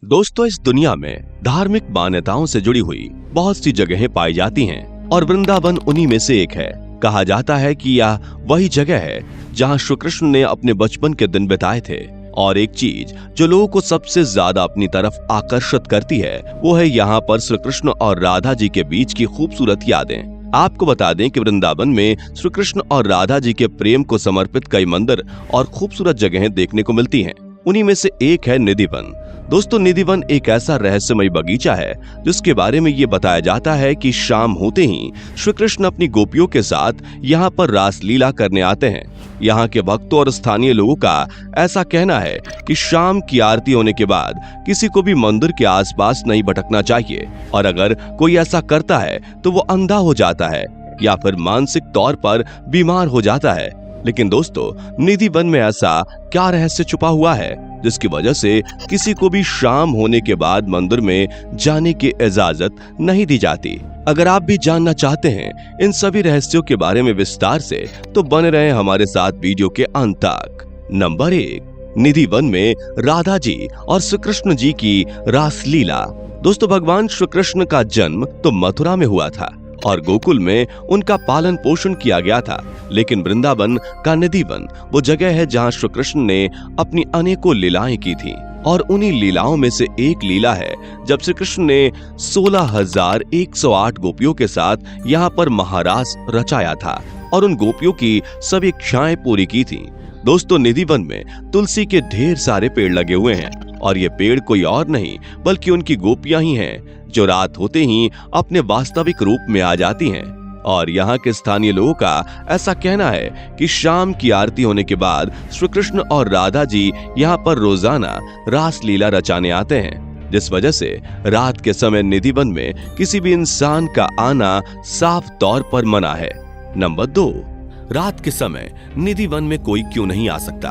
दोस्तों, इस दुनिया में धार्मिक मान्यताओं से जुड़ी हुई बहुत सी जगहें पाई जाती हैं और वृंदावन उन्हीं में से एक है। कहा जाता है कि यह वही जगह है जहां श्री कृष्ण ने अपने बचपन के दिन बिताए थे। और एक चीज जो लोगों को सबसे ज्यादा अपनी तरफ आकर्षित करती है वो है यहाँ पर श्री कृष्ण और राधा जी के बीच की खूबसूरत यादें। आपको बता दें कि वृंदावन में श्री कृष्ण और राधा जी के प्रेम को समर्पित कई मंदिर और खूबसूरत जगहें देखने को मिलती हैं। उन्हीं में से एक है निधिवन। दोस्तों, निधिवन एक ऐसा रहस्यमय बगीचा है जिसके बारे में ये बताया जाता है कि शाम होते ही श्री कृष्ण अपनी गोपियों के साथ यहाँ पर रासलीला करने आते हैं। यहाँ के भक्तों और स्थानीय लोगों का ऐसा कहना है कि शाम की आरती होने के बाद किसी को भी मंदिर के आसपास नहीं भटकना चाहिए और अगर कोई ऐसा करता है तो वो अंधा हो जाता है या फिर मानसिक तौर पर बीमार हो जाता है। लेकिन दोस्तों, निधिवन में ऐसा क्या रहस्य छुपा हुआ है जिसकी वजह से किसी को भी शाम होने के बाद मंदिर में जाने की इजाजत नहीं दी जाती? अगर आप भी जानना चाहते हैं इन सभी रहस्यों के बारे में विस्तार से, तो बने रहें हमारे साथ वीडियो के अंत तक। नंबर 1, निधिवन में राधा जी और श्री कृष्ण जी की रासलीला। दोस्तों, भगवान श्री कृष्ण का जन्म तो मथुरा में हुआ था और गोकुल में उनका पालन पोषण किया गया था, लेकिन वृंदावन का निधिवन वो जगह है जहां श्री कृष्ण ने अपनी अनेकों लीलाएं की थी। और उन्हीं लीलाओं में से एक लीला है जब श्री कृष्ण ने 16,108 गोपियों के साथ यहाँ पर महारास रचाया था और उन गोपियों की सभी इच्छाएं पूरी की थी। दोस्तों, निधिवन में तुलसी के ढेर सारे पेड़ लगे हुए हैं और ये पेड़ कोई और नहीं बल्कि उनकी गोपियां ही हैं जो रात होते ही अपने वास्तविक रूप में आ जाती हैं। और यहाँ के स्थानीय लोगों का ऐसा कहना है कि शाम की आरती होने के बाद श्री कृष्ण और राधा जी यहाँ पर रोजाना रासलीला रचाने आते हैं, जिस वजह से रात के समय निधिवन में किसी भी इंसान का आना साफ तौर पर मना है। नंबर 2, रात के समय निधिवन में कोई क्यों नहीं आ सकता?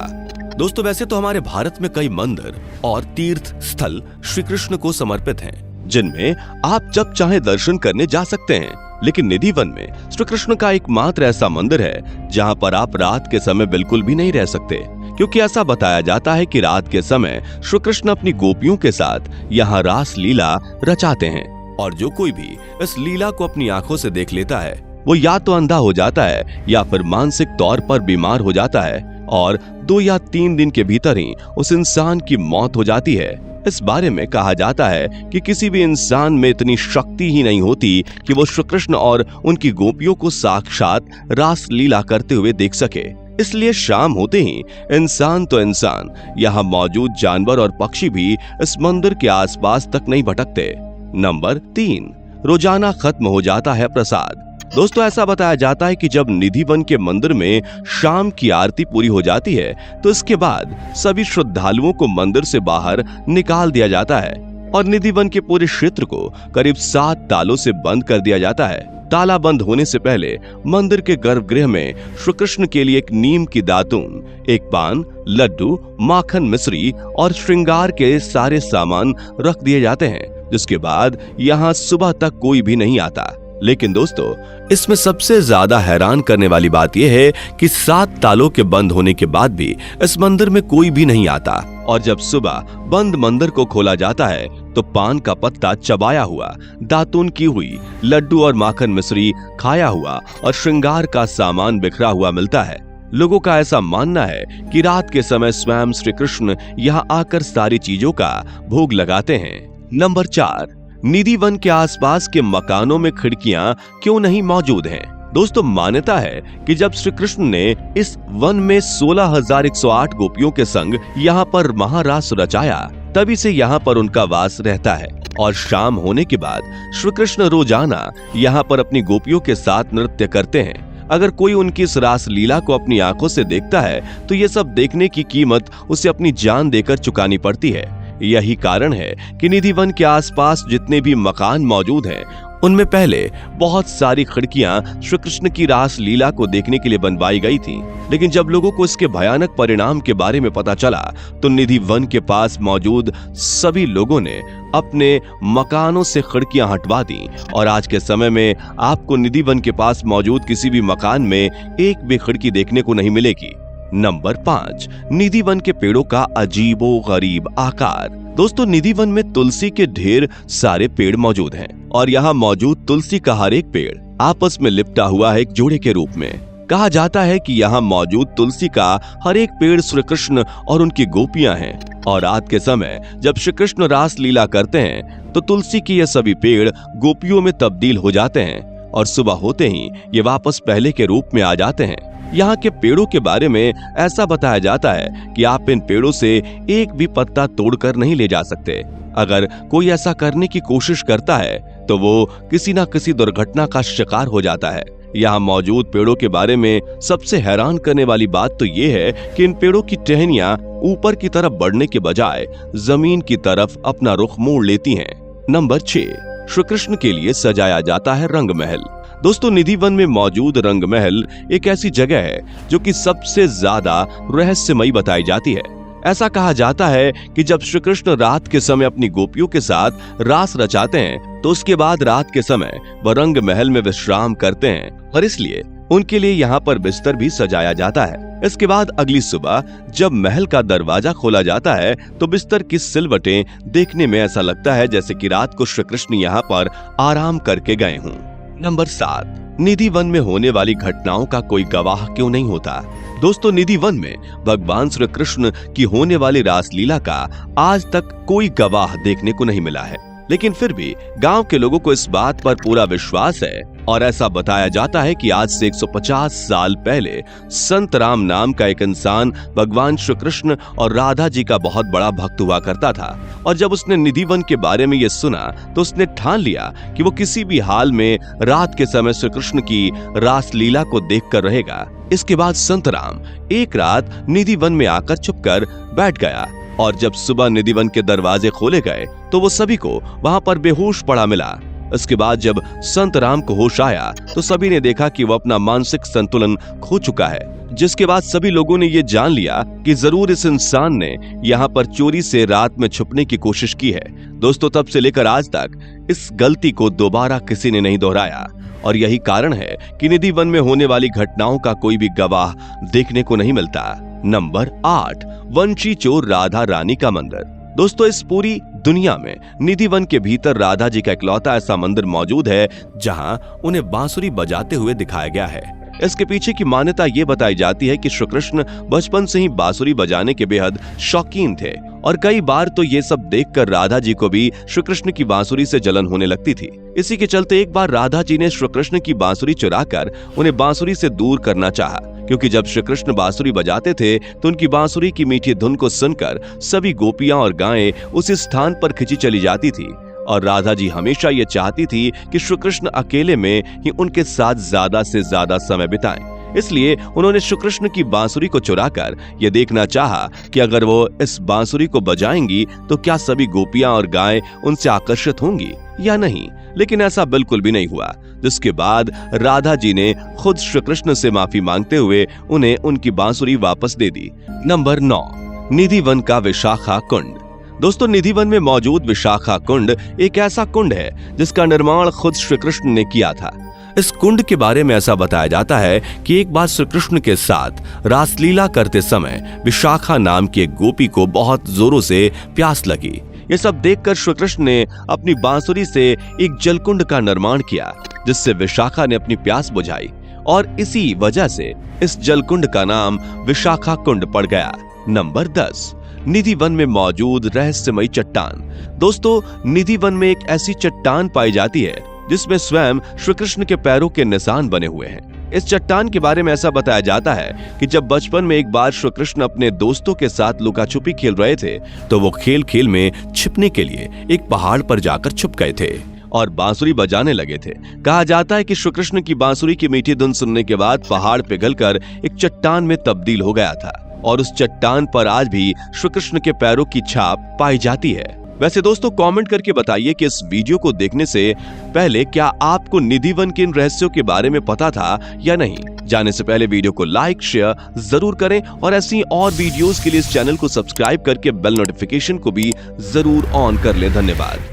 दोस्तों, वैसे तो हमारे भारत में कई मंदिर और तीर्थ स्थल श्री कृष्ण को समर्पित हैं, जिनमें आप जब चाहे दर्शन करने जा सकते हैं। लेकिन निधिवन में श्री कृष्ण का एकमात्र ऐसा मंदिर है जहां पर आप रात के समय बिल्कुल भी नहीं रह सकते, क्योंकि ऐसा बताया जाता है कि रात के समय श्री कृष्ण अपनी गोपियों के साथ यहाँ रास लीला रचाते हैं और जो कोई भी इस लीला को अपनी आंखों से देख लेता है वो या तो अंधा हो जाता है या फिर मानसिक तौर पर बीमार हो जाता है और 2 या 3 दिन के भीतर ही उस इंसान की मौत हो जाती है। इस बारे में कहा जाता है कि किसी भी इंसान में इतनी शक्ति ही नहीं होती कि वो श्री कृष्ण और उनकी गोपियों को साक्षात रास लीला करते हुए देख सके। इसलिए शाम होते ही इंसान तो इंसान, यहाँ मौजूद जानवर और पक्षी भी इस मंदिर के आसपास तक नहीं भटकते। नंबर 3, रोजाना खत्म हो जाता है प्रसाद। दोस्तों, ऐसा बताया जाता है कि जब निधिवन के मंदिर में शाम की आरती पूरी हो जाती है तो इसके बाद सभी श्रद्धालुओं को मंदिर से बाहर निकाल दिया जाता है और निधिवन के पूरे क्षेत्र को करीब 7 तालों से बंद कर दिया जाता है। ताला बंद होने से पहले मंदिर के गर्भगृह में श्री कृष्ण के लिए एक नीम की दातून, एक पान, लड्डू, माखन, मिश्री और श्रृंगार के सारे सामान रख दिए जाते हैं, जिसके बाद यहाँ सुबह तक कोई भी नहीं आता। लेकिन दोस्तों, इसमें सबसे ज्यादा हैरान करने वाली बात यह है कि 7 तालों के बंद होने के बाद भी इस मंदिर में कोई भी नहीं आता और जब सुबह बंद मंदिर को खोला जाता है तो पान का पत्ता चबाया हुआ, दातून की हुई, लड्डू और माखन मिश्री खाया हुआ और श्रृंगार का सामान बिखरा हुआ मिलता है। लोगों का ऐसा मानना है कि रात के समय स्वयं श्री कृष्ण यहाँ आकर सारी चीजों का भोग लगाते हैं। नंबर 4, निधिवन के आसपास के मकानों में खिड़कियां क्यों नहीं मौजूद हैं? दोस्तों, मान्यता है कि जब श्री कृष्ण ने इस वन में 16,108 गोपियों के संग यहाँ पर महारास रचाया, तभी से यहाँ पर उनका वास रहता है और शाम होने के बाद श्री कृष्ण रोजाना यहाँ पर अपनी गोपियों के साथ नृत्य करते हैं। अगर कोई उनकी इस रास लीला को अपनी आंखों से देखता है तो ये सब देखने की कीमत उसे अपनी जान देकर चुकानी पड़ती है। यही कारण है कि निधिवन के आसपास जितने भी मकान मौजूद हैं उनमें पहले बहुत सारी खिड़कियां श्री कृष्ण की रास लीला को देखने के लिए बनवाई गई थी। लेकिन जब लोगों को इसके भयानक परिणाम के बारे में पता चला तो निधिवन के पास मौजूद सभी लोगों ने अपने मकानों से खिड़कियां हटवा दी और आज के समय में आपको निधिवन के पास मौजूद किसी भी मकान में एक भी खिड़की देखने को नहीं मिलेगी। नंबर 5, निधिवन के पेड़ों का अजीबो गरीब आकार। दोस्तों, निधिवन में तुलसी के ढेर सारे पेड़ मौजूद हैं और यहाँ मौजूद तुलसी का हर एक पेड़ आपस में लिपटा हुआ है एक जोड़े के रूप में। कहा जाता है कि यहाँ मौजूद तुलसी का हर एक पेड़ श्री कृष्ण और उनकी गोपियां हैं और रात के समय जब श्री कृष्ण रास लीला करते हैं तो तुलसी के ये सभी पेड़ गोपियों में तब्दील हो जाते हैं और सुबह होते ही ये वापस पहले के रूप में आ जाते हैं। यहाँ के पेड़ों के बारे में ऐसा बताया जाता है कि आप इन पेड़ों से एक भी पत्ता तोड़कर नहीं ले जा सकते। अगर कोई ऐसा करने की कोशिश करता है तो वो किसी न किसी दुर्घटना का शिकार हो जाता है। यहाँ मौजूद पेड़ों के बारे में सबसे हैरान करने वाली बात तो ये है कि इन पेड़ों की टहनियां ऊपर की तरफ बढ़ने के बजाय जमीन की तरफ अपना रुख मोड़ लेती हैं। नंबर 6, श्री कृष्ण के लिए सजाया जाता है रंग महल। दोस्तों, निधिवन में मौजूद रंग महल एक ऐसी जगह है जो कि सबसे ज्यादा रहस्यमयी बताई जाती है। ऐसा कहा जाता है कि जब श्री कृष्ण रात के समय अपनी गोपियों के साथ रास रचाते हैं तो उसके बाद रात के समय वह रंग महल में विश्राम करते हैं और इसलिए उनके लिए यहाँ पर बिस्तर भी सजाया जाता है। इसके बाद अगली सुबह जब महल का दरवाजा खोला जाता है तो बिस्तर की सिलवटें देखने में ऐसा लगता है जैसे कि रात को श्री कृष्ण यहाँ पर आराम करके गए हों। नंबर 7, निधिवन में होने वाली घटनाओं का कोई गवाह क्यों नहीं होता। दोस्तों, निधिवन में भगवान श्री कृष्ण की होने वाली रासलीला का आज तक कोई गवाह देखने को नहीं मिला है, लेकिन फिर भी गांव के लोगों को इस बात पर पूरा विश्वास है और ऐसा बताया जाता है कि आज से 150 साल पहले संत राम नाम का एक इंसान भगवान श्री कृष्ण और राधा जी का बहुत बड़ा भक्त हुआ करता था और जब उसने निधिवन के बारे में ये सुना तो उसने ठान लिया कि वो किसी भी हाल में रात के समय श्री कृष्ण की रासलीला को देखकर रहेगा। इसके बाद संत राम एक रात निधिवन में आकर छुपकर बैठ गया और जब सुबह निधिवन के दरवाजे खोले गए तो वो सभी को वहां पर बेहोश पड़ा मिला। इसके बाद जब संत राम को होश आया तो सभी ने देखा कि वो अपना मानसिक संतुलन खो चुका है, जिसके बाद सभी लोगों ने ये जान लिया कि जरूर इस इंसान ने यहाँ पर चोरी से रात में छुपने की कोशिश की है। दोस्तों, तब से लेकर आज तक इस गलती को दोबारा किसी ने नहीं दोहराया और यही कारण है कि निधिवन में होने वाली घटनाओं का कोई भी गवाह देखने को नहीं मिलता। नंबर 8, वंशी चोर राधा रानी का मंदिर। दोस्तों, इस पूरी दुनिया में निधिवन के भीतर राधा जी का इकलौता ऐसा मंदिर मौजूद है जहां उन्हें बांसुरी बजाते हुए दिखाया गया है। इसके पीछे की मान्यता ये बताई जाती है कि श्री कृष्ण बचपन से ही बांसुरी बजाने के बेहद शौकीन थे और कई बार तो ये सब देखकर राधा जी को भी श्री कृष्ण की बांसुरी से जलन होने लगती थी। इसी के चलते एक बार राधा जी ने श्री कृष्ण की बांसुरी चुराकर उन्हें बांसुरी से दूर करना चाहा, क्योंकि जब श्री कृष्ण बांसुरी बजाते थे तो उनकी बांसुरी की मीठी धुन को सुनकर सभी गोपियां और गायें उसी स्थान पर खिंची चली जाती थी और राधा जी हमेशा ये चाहती थी कि श्री कृष्ण अकेले में ही उनके साथ ज्यादा से ज्यादा समय बिताएं। इसलिए उन्होंने श्री कृष्ण की बांसुरी को चुराकर ये देखना चाहा कि अगर वो इस बांसुरी को बजाएंगी तो क्या सभी गोपियां और गायें उनसे आकर्षित होंगी या नहीं, लेकिन ऐसा बिल्कुल भी नहीं हुआ। जिसके बाद राधा जी ने खुद श्री कृष्ण से माफी मांगते हुए उन्हें उनकी बांसुरी वापस दे दी। नंबर 9, निधिवन का विशाखा कुंड। दोस्तों, निधिवन में मौजूद विशाखा कुंड एक ऐसा कुंड है जिसका निर्माण खुद श्री कृष्ण ने किया था। इस कुंड के बारे में ऐसा बताया जाता है कि एक बार श्री कृष्ण के साथ रासलीला करते समय विशाखा नाम की एक गोपी को बहुत जोरों से प्यास लगी। ये सब देखकर श्री कृष्ण ने अपनी बांसुरी से एक जलकुंड का निर्माण किया जिससे विशाखा ने अपनी प्यास बुझाई और इसी वजह से इस जलकुंड का नाम विशाखा कुंड पड़ गया। नंबर 10, निधिवन में मौजूद रहस्यमयी चट्टान। दोस्तों, निधिवन में एक ऐसी चट्टान पाई जाती है जिसमें स्वयं श्री कृष्ण के पैरों के निशान बने हुए हैं। इस चट्टान के बारे में ऐसा बताया जाता है कि जब बचपन में एक बार श्री कृष्ण अपने दोस्तों के साथ लुका छुपी खेल रहे थे तो वो खेल खेल में छिपने के लिए एक पहाड़ पर जाकर छुप गए थे और बांसुरी बजाने लगे थे। कहा जाता है कि श्री कृष्ण की बांसुरी की मीठी धुन सुनने के बाद पहाड़ पिघलकर एक चट्टान में तब्दील हो गया था और उस चट्टान पर आज भी श्री कृष्ण के पैरों की छाप पाई जाती है। वैसे दोस्तों, कमेंट करके बताइए कि इस वीडियो को देखने से पहले क्या आपको निधिवन के इन रहस्यों के बारे में पता था या नहीं। जाने से पहले वीडियो को लाइक शेयर जरूर करें और ऐसी और वीडियोस के लिए इस चैनल को सब्सक्राइब करके बेल नोटिफिकेशन को भी जरूर ऑन कर लें। धन्यवाद।